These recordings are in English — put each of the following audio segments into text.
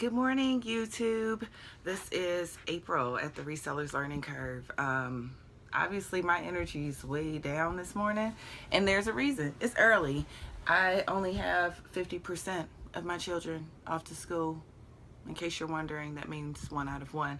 Good morning, YouTube. This is April at the Resellers Learning Curve. Obviously, my energy is way down this morning, and there's a reason. It's early. I only have 50% of my children off to school. In case you're wondering, that means 1 out of 1.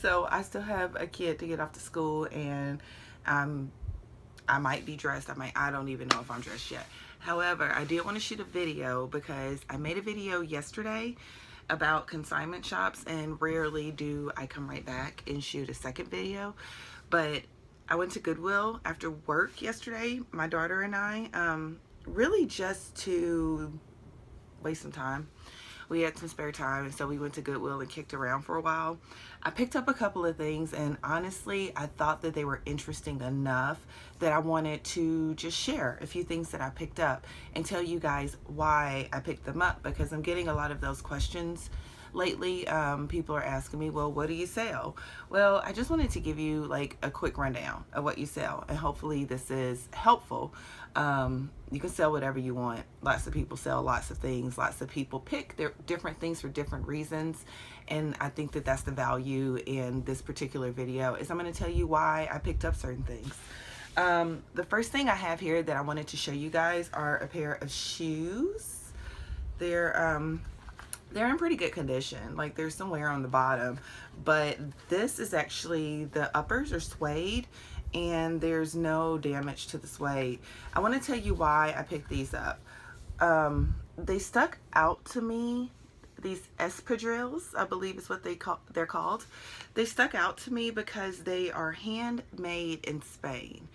So I still have a kid to get off to school, and I might be dressed. I don't even know if I'm dressed yet. However, I did want to shoot a video because I made a video yesterday about consignment shops, and rarely do I come right back and shoot a second video. But I went to Goodwill after work yesterday, my daughter and I, really just to waste some time. We had some spare time, and so we went to Goodwill and kicked around for a while. I picked up a couple of things, and honestly, I thought that they were interesting enough that I wanted to just share a few things that I picked up and tell you guys why I picked them up, because I'm getting a lot of those questions lately. People are asking me, well, what do you sell? Well, I just wanted to give you like a quick rundown of what you sell, and hopefully this is helpful. You can sell whatever you want. Lots of people sell lots of things. Lots of people pick their different things for different reasons, and I think that that's the value in this particular video, is I'm going to tell you why I picked up certain things. The first thing I have here that I wanted to show you guys are a pair of shoes. They're in pretty good condition. Like, there's some wear on the bottom, but this is actually, the uppers are suede and there's no damage to the suede. I want to tell you why I picked these up. They stuck out to me. These espadrilles, I believe is what they're called. They stuck out to me because they are handmade in Spain.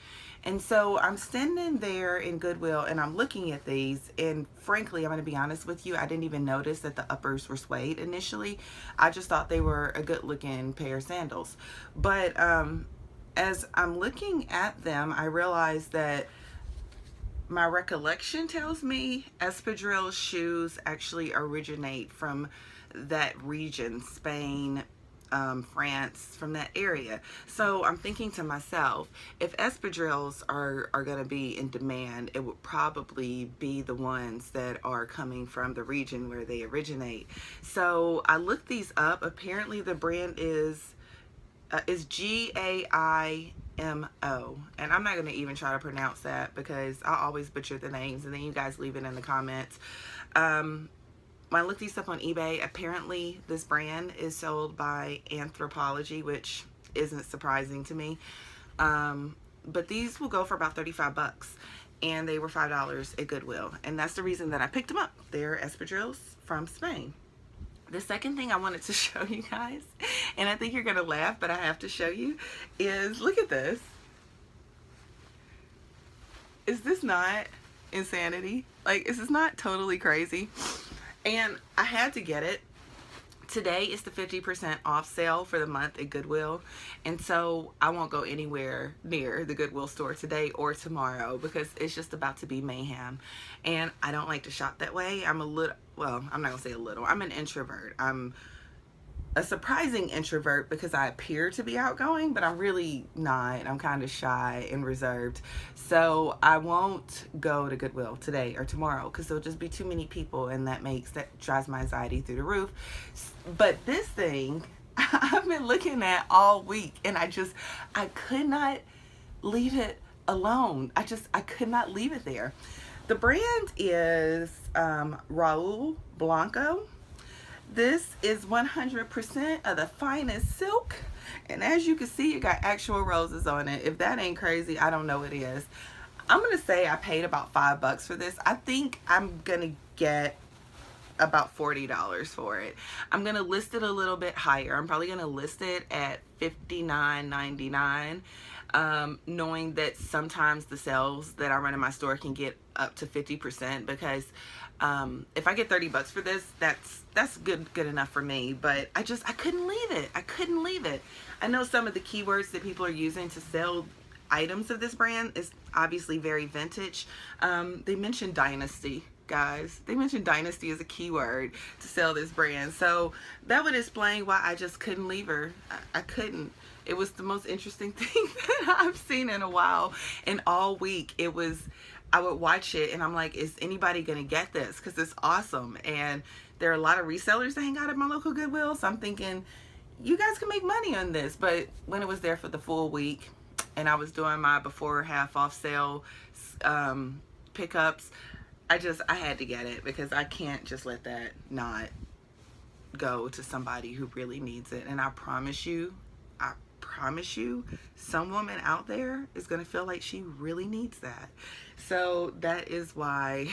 And so I'm standing there in Goodwill and I'm looking at these, and frankly, I'm going to be honest with you, I didn't even notice that the uppers were suede initially. I just thought they were a good looking pair of sandals. But as I'm looking at them, I realized that my recollection tells me espadrille shoes actually originate from that region, Spain, France, from that area. So I'm thinking to myself, if espadrilles are going to be in demand, it would probably be the ones that are coming from the region where they originate. So I looked these up. Apparently the brand is Gaimo, and I'm not going to even try to pronounce that because I always butcher the names, and then you guys leave it in the comments. When I looked these up on eBay, apparently this brand is sold by Anthropology, which isn't surprising to me. But these will go for about 35 bucks, and they were $5 at Goodwill, and that's the reason that I picked them up. They're espadrilles from Spain. The second thing I wanted to show you guys, and I think you're gonna laugh, but I have to show you, is look at this. Is this not insanity? Like, is this not totally crazy? And I had to get it. Today is the 50% off sale for the month at Goodwill, and so I won't go anywhere near the Goodwill store today or tomorrow because it's just about to be mayhem, and I don't like to shop that way. I'm a little, well, I'm not gonna say a little, I'm an introvert. I'm a surprising introvert because I appear to be outgoing, but I'm really not. I'm kind of shy and reserved. So I won't go to Goodwill today or tomorrow because there'll just be too many people, and that drives my anxiety through the roof. But this thing I've been looking at all week, and I could not leave it alone. I could not leave it there. The brand is Raul Blanco. This is 100% of the finest silk, and as you can see, it got actual roses on it. If that ain't crazy, I don't know what is. I'm gonna say I paid about $5 for this. I think I'm gonna get about $40 for it. I'm gonna list it a little bit higher. I'm probably gonna list it at $59.99, knowing that sometimes the sales that I run in my store can get up to 50%, because if I get 30 bucks for this, that's good enough for me. But I couldn't leave it. I couldn't leave it. I know some of the keywords that people are using to sell items of this brand is obviously very vintage. They mentioned dynasty, guys. They mentioned dynasty as a keyword to sell this brand. So that would explain why I just couldn't leave her. I couldn't. It was the most interesting thing that I've seen in a while, and all week it was I would watch it and I'm like, is anybody gonna get this? Because it's awesome. And there are a lot of resellers that hang out at my local Goodwill, so I'm thinking you guys can make money on this. But when it was there for the full week and I was doing my before half off sale pickups, I had to get it, because I can't just let that not go to somebody who really needs it. And I promise you, some woman out there is going to feel like she really needs that. So that is why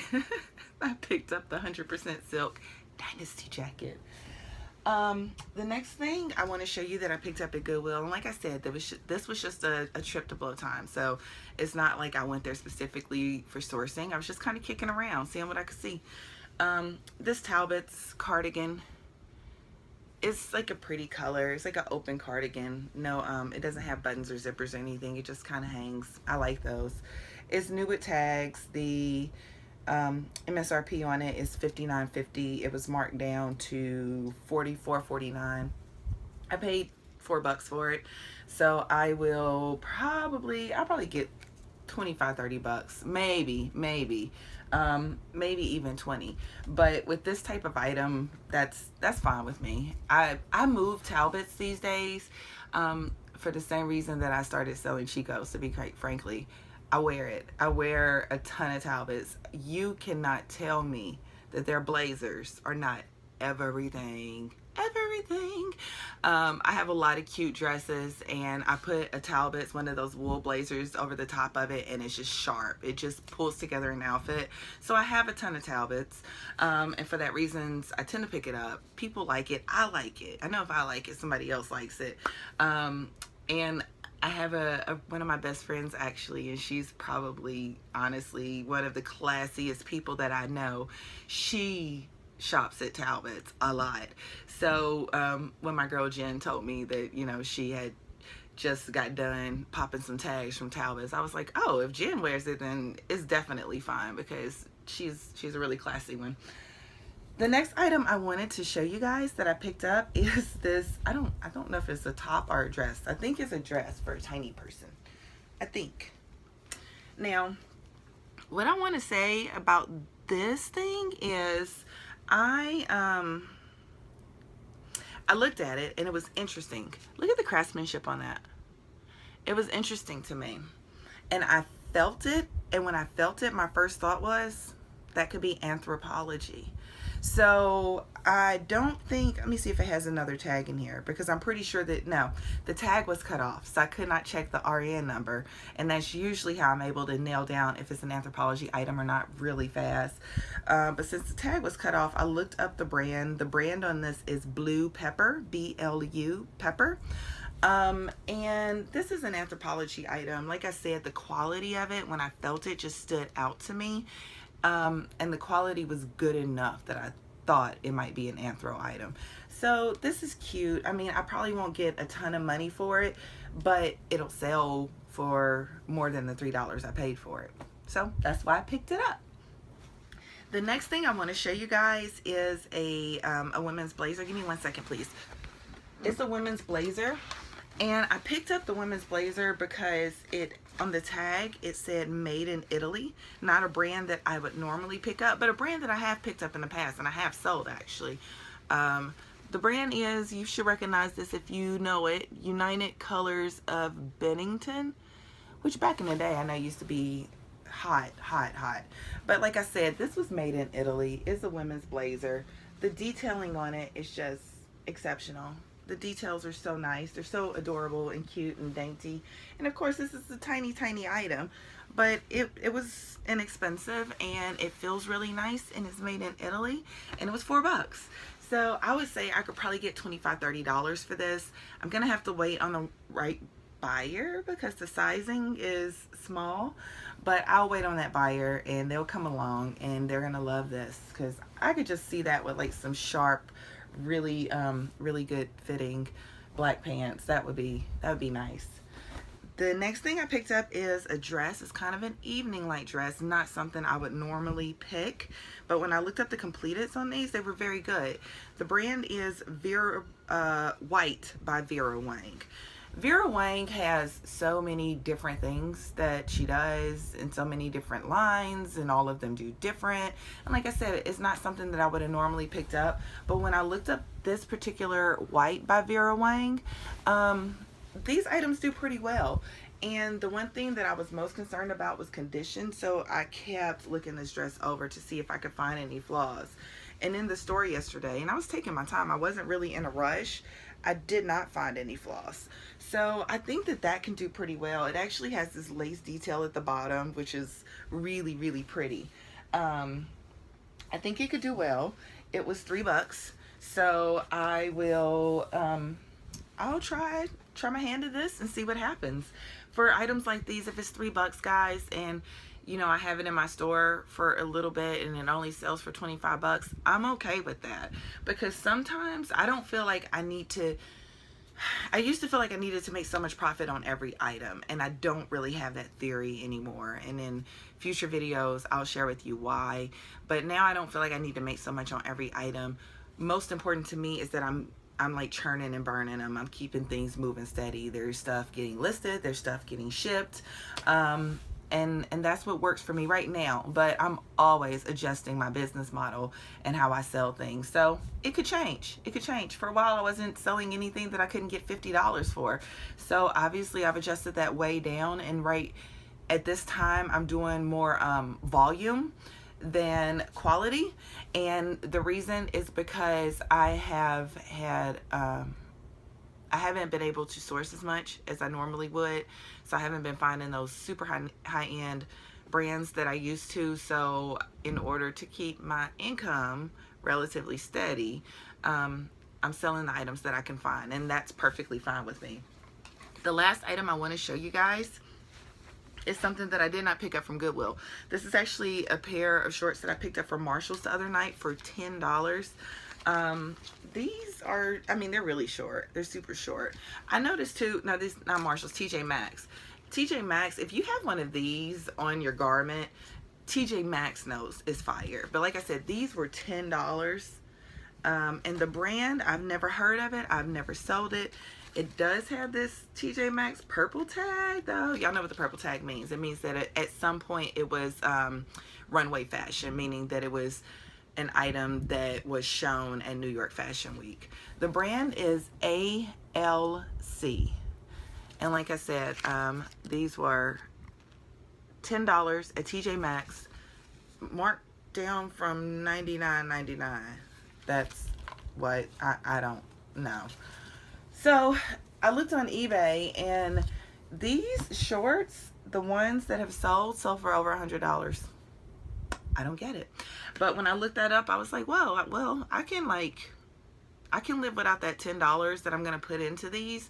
I picked up the 100% silk Dynasty jacket. The next thing I want to show you that I picked up at Goodwill, and like I said, this was just a trip to blow time, so it's not like I went there specifically for sourcing. I was just kind of kicking around, seeing what I could see. This Talbot's cardigan, it's like a pretty color. It's like an open cardigan. No, it doesn't have buttons or zippers or anything. It just kind of hangs. I like those. It's new with tags. The MSRP on it is $59.50. It was marked down to $44.49. I paid $4 for it, so I'll probably get 25-30 bucks, maybe even 20. But with this type of item, that's fine with me. I move Talbots these days for the same reason that I started selling Chicos, to be quite frankly. I wear it. I wear a ton of Talbots. You cannot tell me that their blazers are not everything. I have a lot of cute dresses, and I put a Talbot's, one of those wool blazers, over the top of it, and it's just sharp. It just pulls together an outfit. So I have a ton of Talbot's, and for that reason, I tend to pick it up. People like it. I like it. I know if I like it, somebody else likes it. And I have one of my best friends, actually, and she's probably, honestly, one of the classiest people that I know. She shops at Talbot's a lot. So when my girl Jen told me that, you know, she had just got done popping some tags from Talbot's, I was like, oh, if Jen wears it, then it's definitely fine, because she's a really classy one. The next item I wanted to show you guys that I picked up is this. I don't know if it's a top or a dress. I think it's a dress for a tiny person, I think. Now, what I want to say about this thing is I looked at it and it was interesting. Look at the craftsmanship on that. It was interesting to me. And I felt it, and when I felt it, my first thought was that could be anthropology. So I don't think, let me see if it has another tag in here, because I'm pretty sure that, no, the tag was cut off, so I could not check the RN number, and that's usually how I'm able to nail down if it's an anthropology item or not really fast. But since the tag was cut off, I looked up the brand. The brand on this is Blue Pepper, B-L-U, Pepper. And this is an anthropology item. Like I said, the quality of it, when I felt it, just stood out to me. And the quality was good enough that I thought it might be an anthro item. So this is cute. I mean, I probably won't get a ton of money for it, but it'll sell for more than the $3 I paid for it. So that's why I picked it up. The next thing I want to show you guys is a women's blazer. Give me 1 second, please. It's a women's blazer. And I picked up the women's blazer because on the tag, it said made in Italy. Not a brand that I would normally pick up, but a brand that I have picked up in the past, and I have sold, actually. The brand is, you should recognize this if you know it, United Colors of Bennington, which back in the day I know used to be hot. But like I said, this was made in Italy. It's a women's blazer. The detailing on it is just exceptional. The details are so nice. They're so adorable and cute and dainty. And of course, this is a tiny item, but it was inexpensive, and it feels really nice, and it's made in Italy, and it was $4. So I would say I could probably get $25-30 for this. I'm gonna have to wait on the right buyer because the sizing is small, but I'll wait on that buyer, and they'll come along, and they're gonna love this, because I could just see that with like some sharp, really good fitting black pants. That would be nice. The next thing I picked up is a dress. It's kind of an evening light dress, not something I would normally pick, but when I looked up the completeds on these, they were very good. The brand is Vera White by Vera Wang. Vera Wang has so many different things that she does and so many different lines, and all of them do different. And like I said, it's not something that I would have normally picked up, but when I looked up this particular white by Vera Wang, these items do pretty well. And the one thing that I was most concerned about was condition, so I kept looking this dress over to see if I could find any flaws. And in the store yesterday, and I was taking my time, I wasn't really in a rush, I did not find any flaws. So I think that that can do pretty well. It actually has this lace detail at the bottom, which is really, really pretty. I think it could do well. It was $3, so I will I'll try my hand at this and see what happens. For items like these, if it's $3, guys, and you know, I have it in my store for a little bit and it only sells for 25 bucks, I'm okay with that. Because sometimes I don't feel like I need to, I used to feel like I needed to make so much profit on every item, and I don't really have that theory anymore. And in future videos, I'll share with you why. But now I don't feel like I need to make so much on every item. Most important to me is that I'm like churning and burning them. I'm keeping things moving steady. There's stuff getting listed, there's stuff getting shipped, and that's what works for me right now. But I'm always adjusting my business model and how I sell things, so it could change. It could change. For a while I wasn't selling anything that I couldn't get $50 for, so obviously I've adjusted that way down, and right at this time I'm doing more volume than quality. And the reason is because I have had I haven't been able to source as much as I normally would, so I haven't been finding those super high-end brands that I used to. So in order to keep my income relatively steady, I'm selling the items that I can find, and that's perfectly fine with me. The last item I want to show you guys is something that I did not pick up from Goodwill. This is actually a pair of shorts that I picked up from Marshall's the other night for $10. These are, I mean, they're really short. They're super short. I noticed too, now this, not Marshall's, TJ Maxx. TJ Maxx, if you have one of these on your garment, TJ Maxx knows is fire. But like I said, these were $10. And the brand, I've never heard of it. I've never sold it. It does have this TJ Maxx purple tag, though. Y'all know what the purple tag means. It means that at some point it was runway fashion, meaning that it was an item that was shown at New York Fashion Week. The brand is ALC. And like I said, these were $10 at TJ Maxx, marked down from $99.99. That's what I don't know. So I looked on eBay, and these shorts, the ones that have sold for over $100. I don't get it. But when I looked that up, I was like, well, I can live without that $10 that I'm going to put into these.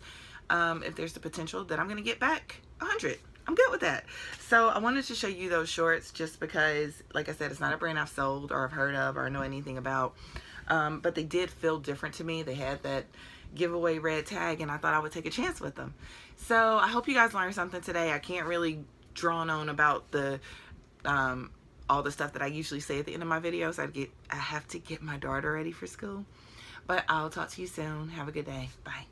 If there's the potential that I'm going to get back $100. I'm good with that. So I wanted to show you those shorts just because, like I said, it's not a brand I've sold or I've heard of or know anything about. But they did feel different to me. They had that giveaway red tag, and I thought I would take a chance with them. So I hope you guys learned something today. I can't really drone on about the all the stuff that I usually say at the end of my videos. I have to get my daughter ready for school. But I'll talk to you soon. Have a good day. Bye.